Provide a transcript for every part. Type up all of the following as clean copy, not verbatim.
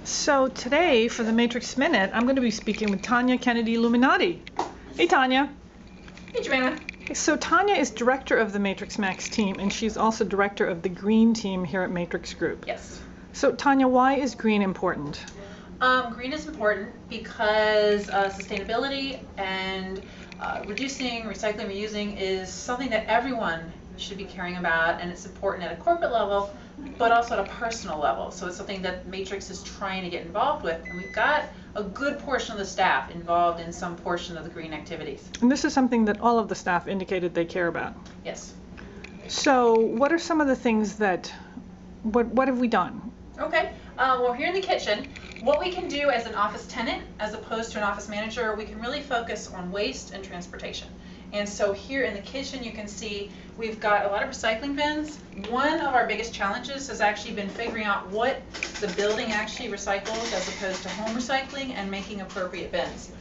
So today, for the Matrix Minute, I'm going to be speaking with Tanya Kennedy Luminati. Hey, Tanya. Hey, Joanna. So Tanya is director of the MatrixMaxx team, and she's also director of the green team here at Matrix Group. Yes. So Tanya, why is green important? Green is important because sustainability and reducing, recycling, reusing is something that everyone should be caring about, and it's important at a corporate level, but also at a personal level. So it's something that Matrix is trying to get involved with, and we've got a good portion of the staff involved in some portion of the green activities. And this is something that all of the staff indicated they care about. Yes. So what are some of the things that, what have we done? Okay, well, here in the kitchen, what we can do as an office tenant, as opposed to an office manager, we can really focus on waste and transportation. And so here in the kitchen, you can see we've got a lot of recycling bins. One of our biggest challenges has actually been figuring out what the building actually recycles as opposed to home recycling and making appropriate bins.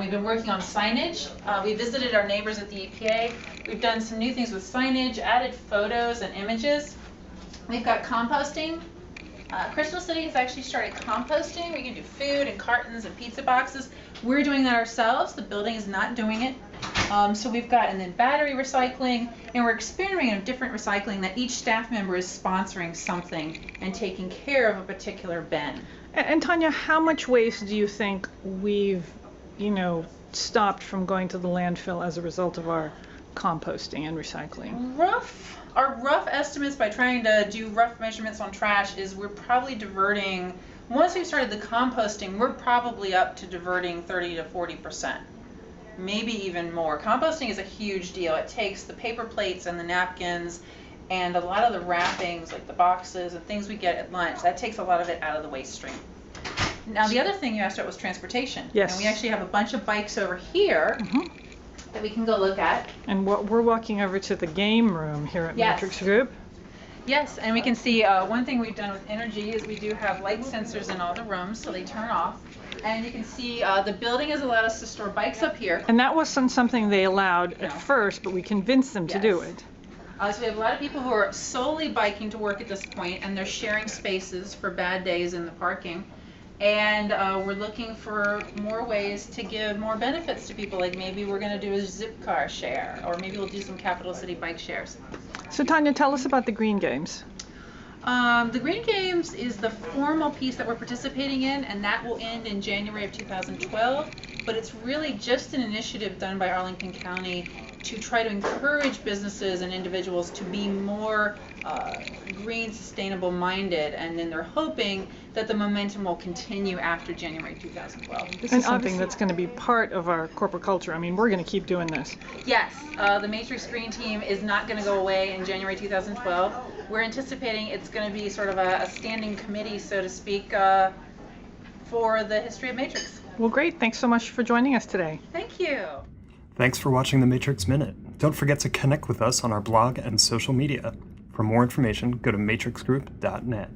We've been working on signage. We visited our neighbors at the EPA. We've done some new things with signage, added photos and images. We've got composting. Crystal City has actually started composting. We can do food and cartons and pizza boxes. We're doing that ourselves. The building is not doing it. So we've got, and then battery recycling, and we're experimenting with different recycling that each staff member is sponsoring something and taking care of a particular bin. And Tanya, how much waste do you think we've, stopped from going to the landfill as a result of our composting and recycling? Our rough estimates, by trying to do rough measurements on trash, is we're probably diverting, once we've started the composting, we're probably up to diverting 30 to 40%, maybe even more. Composting is a huge deal. It takes the paper plates and the napkins and a lot of the wrappings, like the boxes and things we get at lunch, that takes a lot of it out of the waste stream. Now, the other thing you asked about was transportation. Yes. And we actually have a bunch of bikes over here that we can go look at. And we're walking over to the game room here at Yes. Matrix Group. Yes, and we can see one thing we've done with energy is we do have light sensors in all the rooms, so they turn off. And you can see the building has allowed us to store bikes up here. And that wasn't something they allowed at first, but we convinced them to do it. So we have a lot of people who are solely biking to work at this point, and they're sharing spaces for bad days in the parking. And we're looking for more ways to give more benefits to people, like maybe we're going to do a zip car share, or maybe we'll do some Capital City bike shares. So Tanya, tell us about the Green Games. The Green Games is the formal piece that we're participating in, and that will end in January of 2012. But it's really just an initiative done by Arlington County to try to encourage businesses and individuals to be more green, sustainable minded, and then they're hoping that the momentum will continue after January 2012. This is something that's going to be part of our corporate culture. I mean, we're going to keep doing this. Yes, the Matrix Green Team is not going to go away in January 2012. We're anticipating it's going to be sort of a standing committee, so to speak, for the history of Matrix. Well, great. Thanks so much for joining us today. Thank you. Thanks for watching the Matrix Minute. Don't forget to connect with us on our blog and social media. For more information, go to matrixgroup.net.